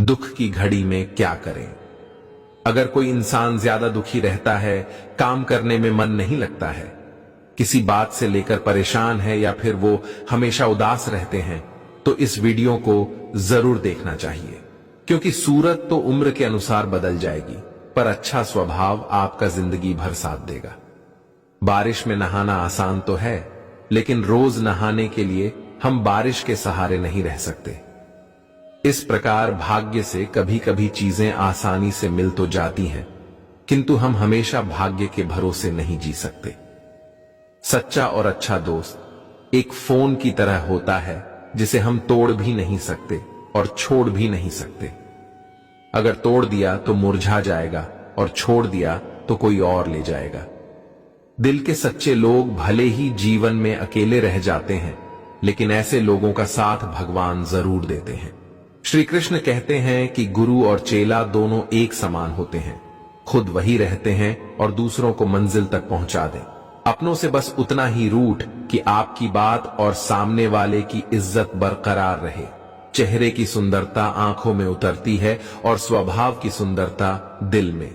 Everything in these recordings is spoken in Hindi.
दुख की घड़ी में क्या करें। अगर कोई इंसान ज्यादा दुखी रहता है, काम करने में मन नहीं लगता है, किसी बात से लेकर परेशान है या फिर वो हमेशा उदास रहते हैं, तो इस वीडियो को जरूर देखना चाहिए। क्योंकि सूरत तो उम्र के अनुसार बदल जाएगी, पर अच्छा स्वभाव आपका जिंदगी भर साथ देगा। बारिश में नहाना आसान तो है, लेकिन रोज नहाने के लिए हम बारिश के सहारे नहीं रह सकते। इस प्रकार भाग्य से कभी कभी चीजें आसानी से मिल तो जाती हैं, किंतु हम हमेशा भाग्य के भरोसे नहीं जी सकते। सच्चा और अच्छा दोस्त एक फोन की तरह होता है, जिसे हम तोड़ भी नहीं सकते और छोड़ भी नहीं सकते। अगर तोड़ दिया तो मुरझा जाएगा और छोड़ दिया तो कोई और ले जाएगा। दिल के सच्चे लोग भले ही जीवन में अकेले रह जाते हैं, लेकिन ऐसे लोगों का साथ भगवान जरूर देते हैं। श्री कृष्ण कहते हैं कि गुरु और चेला दोनों एक समान होते हैं, खुद वही रहते हैं और दूसरों को मंजिल तक पहुंचा दें। अपनों से बस उतना ही रूठ कि आपकी बात और सामने वाले की इज्जत बरकरार रहे। चेहरे की सुंदरता आंखों में उतरती है और स्वभाव की सुंदरता दिल में।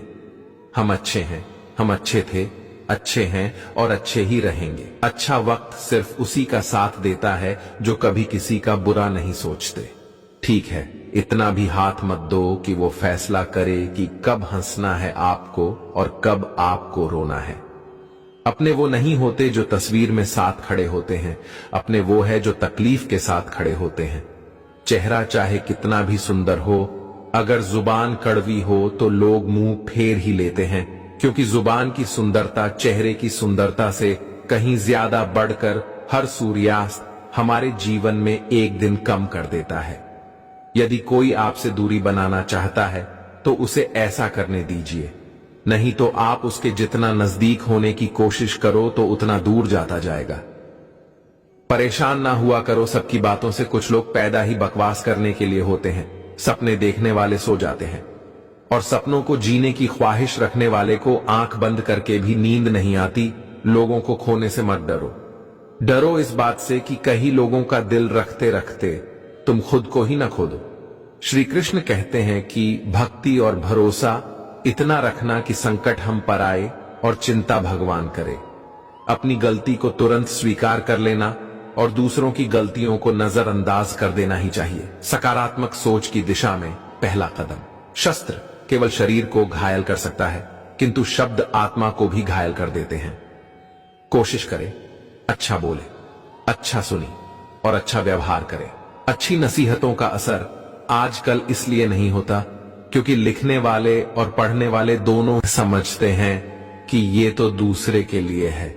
हम अच्छे हैं, हम अच्छे थे, अच्छे हैं और अच्छे ही रहेंगे। अच्छा वक्त सिर्फ उसी का साथ देता है जो कभी किसी का बुरा नहीं सोचते। ठीक है, इतना भी हाथ मत दो कि वो फैसला करे कि कब हंसना है आपको और कब आपको रोना है। अपने वो नहीं होते जो तस्वीर में साथ खड़े होते हैं, अपने वो है जो तकलीफ के साथ खड़े होते हैं। चेहरा चाहे कितना भी सुंदर हो, अगर जुबान कड़वी हो तो लोग मुंह फेर ही लेते हैं, क्योंकि जुबान की सुंदरता चेहरे की सुंदरता से कहीं ज्यादा बढ़कर हर सूर्यास्त हमारे जीवन में एक दिन कम कर देता है। यदि कोई आपसे दूरी बनाना चाहता है तो उसे ऐसा करने दीजिए, नहीं तो आप उसके जितना नजदीक होने की कोशिश करो तो उतना दूर जाता जाएगा। परेशान ना हुआ करो सबकी बातों से। कुछ लोग पैदा ही बकवास करने के लिए होते हैं। सपने देखने वाले सो जाते हैं और सपनों को जीने की ख्वाहिश रखने वाले को आंख बंद करके भी नींद नहीं आती। लोगों को खोने से मत डरो, डरो इस बात से कि कहीं लोगों का दिल रखते रखते तुम खुद को ही न खो दो। श्री कृष्ण कहते हैं कि भक्ति और भरोसा इतना रखना कि संकट हम पर आए और चिंता भगवान करे। अपनी गलती को तुरंत स्वीकार कर लेना और दूसरों की गलतियों को नजरअंदाज कर देना ही चाहिए। सकारात्मक सोच की दिशा में पहला कदम। शस्त्र केवल शरीर को घायल कर सकता है, किंतु शब्द आत्मा को भी घायल कर देते हैं। कोशिश करें, अच्छा बोले, अच्छा सुनी और अच्छा व्यवहार करें। अच्छी नसीहतों का असर आजकल इसलिए नहीं होता क्योंकि लिखने वाले और पढ़ने वाले दोनों समझते हैं कि ये तो दूसरे के लिए है।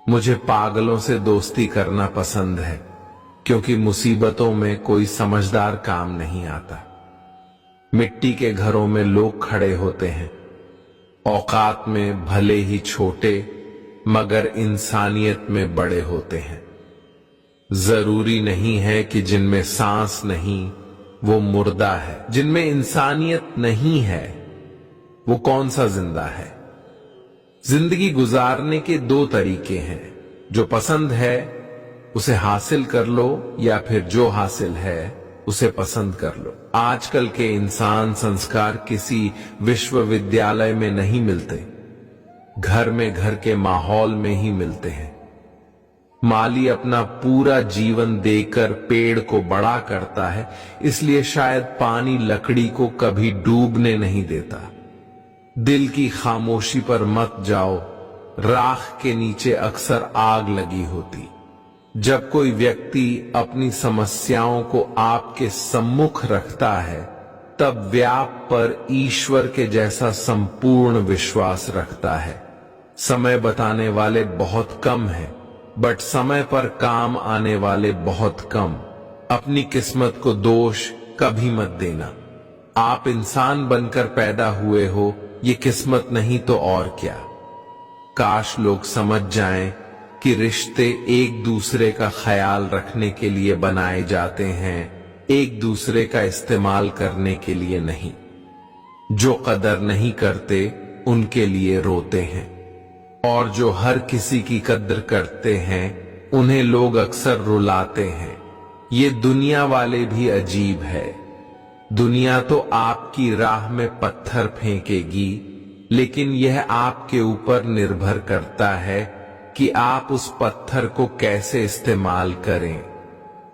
मुझे पागलों से दोस्ती करना पसंद है, क्योंकि मुसीबतों में कोई समझदार काम नहीं आता। मिट्टी के घरों में लोग खड़े होते हैं, औकात में भले ही छोटे मगर इंसानियत में बड़े होते हैं। जरूरी नहीं है कि जिनमें सांस नहीं वो मुर्दा है, जिनमें इंसानियत नहीं है वो कौन सा जिंदा है। जिंदगी गुजारने के दो तरीके हैं, जो पसंद है उसे हासिल कर लो या फिर जो हासिल है उसे पसंद कर लो। आजकल के इंसान संस्कार किसी विश्वविद्यालय में नहीं मिलते, घर में घर के माहौल में ही मिलते हैं। माली अपना पूरा जीवन देकर पेड़ को बड़ा करता है, इसलिए शायद पानी लकड़ी को कभी डूबने नहीं देता। दिल की खामोशी पर मत जाओ, राख के नीचे अक्सर आग लगी होती। जब कोई व्यक्ति अपनी समस्याओं को आपके सम्मुख रखता है, तब व्याप पर ईश्वर के जैसा संपूर्ण विश्वास रखता है। समय बताने वाले बहुत कम हैं, बट समय पर काम आने वाले बहुत कम। अपनी किस्मत को दोष कभी मत देना। आप इंसान बनकर पैदा हुए हो, ये किस्मत नहीं तो और क्या। काश लोग समझ जाएं कि रिश्ते एक दूसरे का ख्याल रखने के लिए बनाए जाते हैं, एक दूसरे का इस्तेमाल करने के लिए नहीं। जो कदर नहीं करते उनके लिए रोते हैं, और जो हर किसी की कद्र करते हैं उन्हें लोग अक्सर रुलाते हैं। ये दुनिया वाले भी अजीब है, दुनिया तो आपकी राह में पत्थर फेंकेगी, लेकिन यह आपके ऊपर निर्भर करता है कि आप उस पत्थर को कैसे इस्तेमाल करें,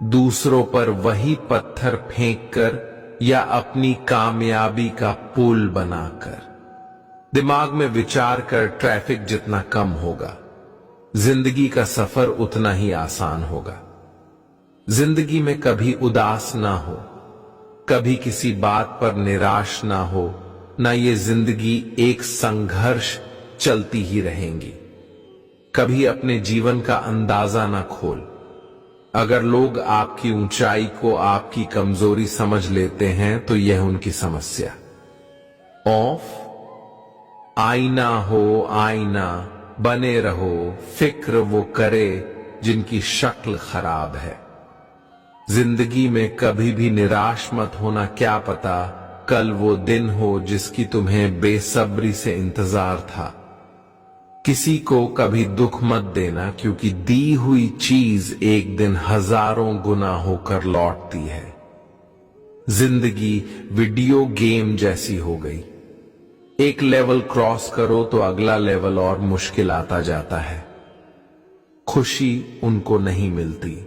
दूसरों पर वही पत्थर फेंककर या अपनी कामयाबी का पुल बनाकर। दिमाग में विचार कर ट्रैफिक जितना कम होगा, जिंदगी का सफर उतना ही आसान होगा। जिंदगी में कभी उदास ना हो, कभी किसी बात पर निराश ना हो, ना ये जिंदगी एक संघर्ष चलती ही रहेंगी। कभी अपने जीवन का अंदाजा ना खोल। अगर लोग आपकी ऊंचाई को आपकी कमजोरी समझ लेते हैं तो यह उनकी समस्या। ऑफ आईना हो आईना बने रहो, फिक्र वो करे जिनकी शक्ल खराब है। जिंदगी में कभी भी निराश मत होना, क्या पता कल वो दिन हो जिसकी तुम्हें बेसब्री से इंतजार था। किसी को कभी दुख मत देना, क्योंकि दी हुई चीज एक दिन हजारों गुना होकर लौटती है। जिंदगी वीडियो गेम जैसी हो गई, एक लेवल क्रॉस करो तो अगला लेवल और मुश्किल आता जाता है। खुशी उनको नहीं मिलती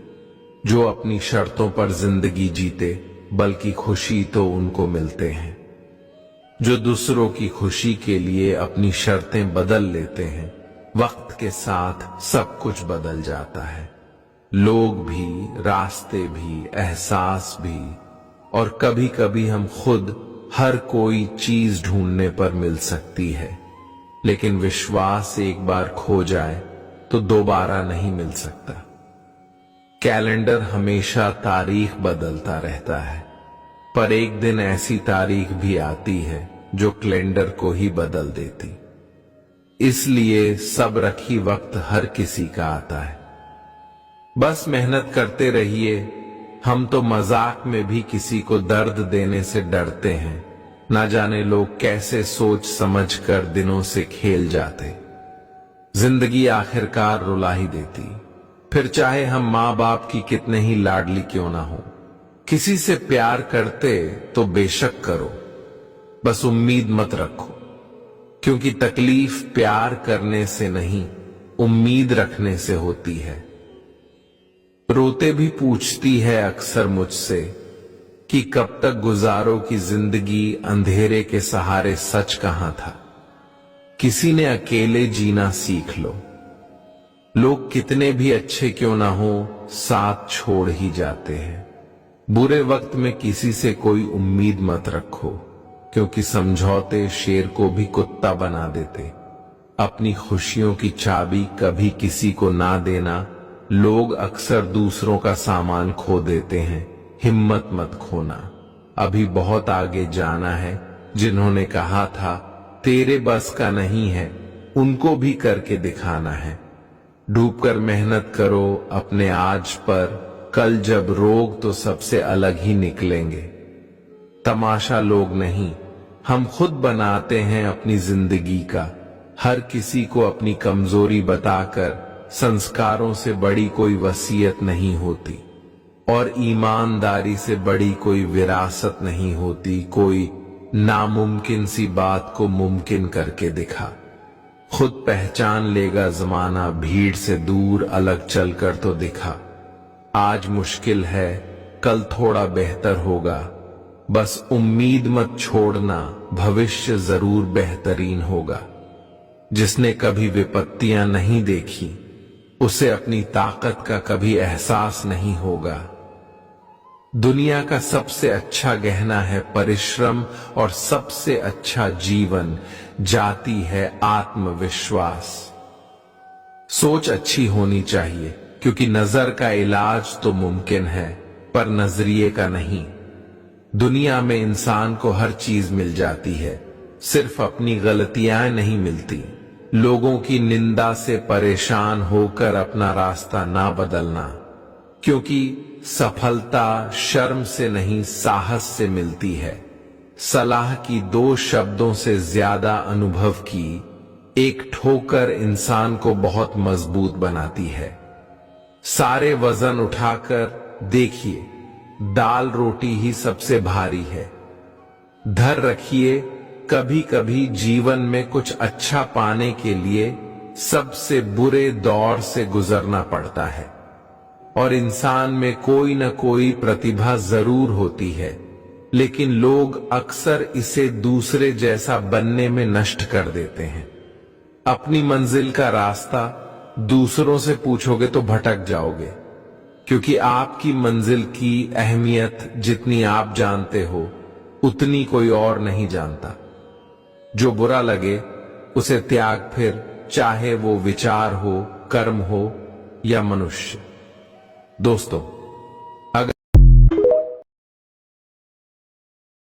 जो अपनी शर्तों पर जिंदगी जीते, बल्कि खुशी तो उनको मिलते हैं जो दूसरों की खुशी के लिए अपनी शर्तें बदल लेते हैं। वक्त के साथ सब कुछ बदल जाता है, लोग भी, रास्ते भी, एहसास भी, और कभी कभी हम खुद। हर कोई चीज ढूंढने पर मिल सकती है, लेकिन विश्वास एक बार खो जाए तो दोबारा नहीं मिल सकता। कैलेंडर हमेशा तारीख बदलता रहता है, पर एक दिन ऐसी तारीख भी आती है जो कैलेंडर को ही बदल देती। इसलिए सब रखी वक्त हर किसी का आता है। बस मेहनत करते रहिए। हम तो मजाक में भी किसी को दर्द देने से डरते हैं, ना जाने लोग कैसे सोच समझ कर दिनों से खेल जाते। जिंदगी आखिरकार रुला ही देती, फिर चाहे हम माँ बाप की कितने ही लाडली क्यों ना हो। किसी से प्यार करते तो बेशक करो, बस उम्मीद मत रखो, क्योंकि तकलीफ प्यार करने से नहीं, उम्मीद रखने से होती है। रोते भी पूछती है अक्सर मुझसे कि कब तक गुजारो की जिंदगी, अंधेरे के सहारे सच कहां था। किसी ने अकेले जीना सीख लो। लोग कितने भी अच्छे क्यों ना हो, साथ छोड़ ही जाते हैं। बुरे वक्त में किसी से कोई उम्मीद मत रखो, क्योंकि समझौते शेर को भी कुत्ता बना देते। अपनी खुशियों की चाबी कभी किसी को ना देना। लोग अक्सर दूसरों का सामान खो देते हैं, हिम्मत मत खोना। अभी बहुत आगे जाना है। जिन्होंने कहा था तेरे बस का नहीं है, उनको भी करके दिखाना है। डूबकर मेहनत करो अपने आज पर, कल जब रोग तो सबसे अलग ही निकलेंगे। तमाशा लोग नहीं, हम खुद बनाते हैं अपनी जिंदगी का। हर किसी को अपनी कमजोरी बताकर संस्कारों से बड़ी कोई वसीयत नहीं होती, और ईमानदारी से बड़ी कोई विरासत नहीं होती। कोई नामुमकिन सी बात को मुमकिन करके दिखा। खुद पहचान लेगा जमाना, भीड़ से दूर अलग चलकर तो दिखा। आज मुश्किल है, कल थोड़ा बेहतर होगा। बस उम्मीद मत छोड़ना, भविष्य जरूर बेहतरीन होगा। जिसने कभी विपत्तियां नहीं देखी, उसे अपनी ताकत का कभी एहसास नहीं होगा। दुनिया का सबसे अच्छा गहना है परिश्रम, और सबसे अच्छा जीवन जाती है आत्मविश्वास। सोच अच्छी होनी चाहिए, क्योंकि नजर का इलाज तो मुमकिन है, पर नजरिए का नहीं। दुनिया में इंसान को हर चीज मिल जाती है, सिर्फ अपनी गलतियां नहीं मिलती। लोगों की निंदा से परेशान होकर अपना रास्ता ना बदलना, क्योंकि सफलता शर्म से नहीं, साहस से मिलती है। सलाह की 2 शब्दों से ज्यादा अनुभव की एक ठोकर इंसान को बहुत मजबूत बनाती है। सारे वजन उठाकर देखिए, दाल रोटी ही सबसे भारी है, धर रखिए, कभी कभी जीवन में कुछ अच्छा पाने के लिए सबसे बुरे दौर से गुजरना पड़ता है और इंसान में कोई न कोई प्रतिभा जरूर होती है, लेकिन लोग अक्सर इसे दूसरे जैसा बनने में नष्ट कर देते हैं। अपनी मंजिल का रास्ता दूसरों से पूछोगे तो भटक जाओगे, क्योंकि आपकी मंजिल की अहमियत जितनी आप जानते हो उतनी कोई और नहीं जानता। जो बुरा लगे उसे त्याग फिर, चाहे वो विचार हो, कर्म हो या मनुष्य। दोस्तों,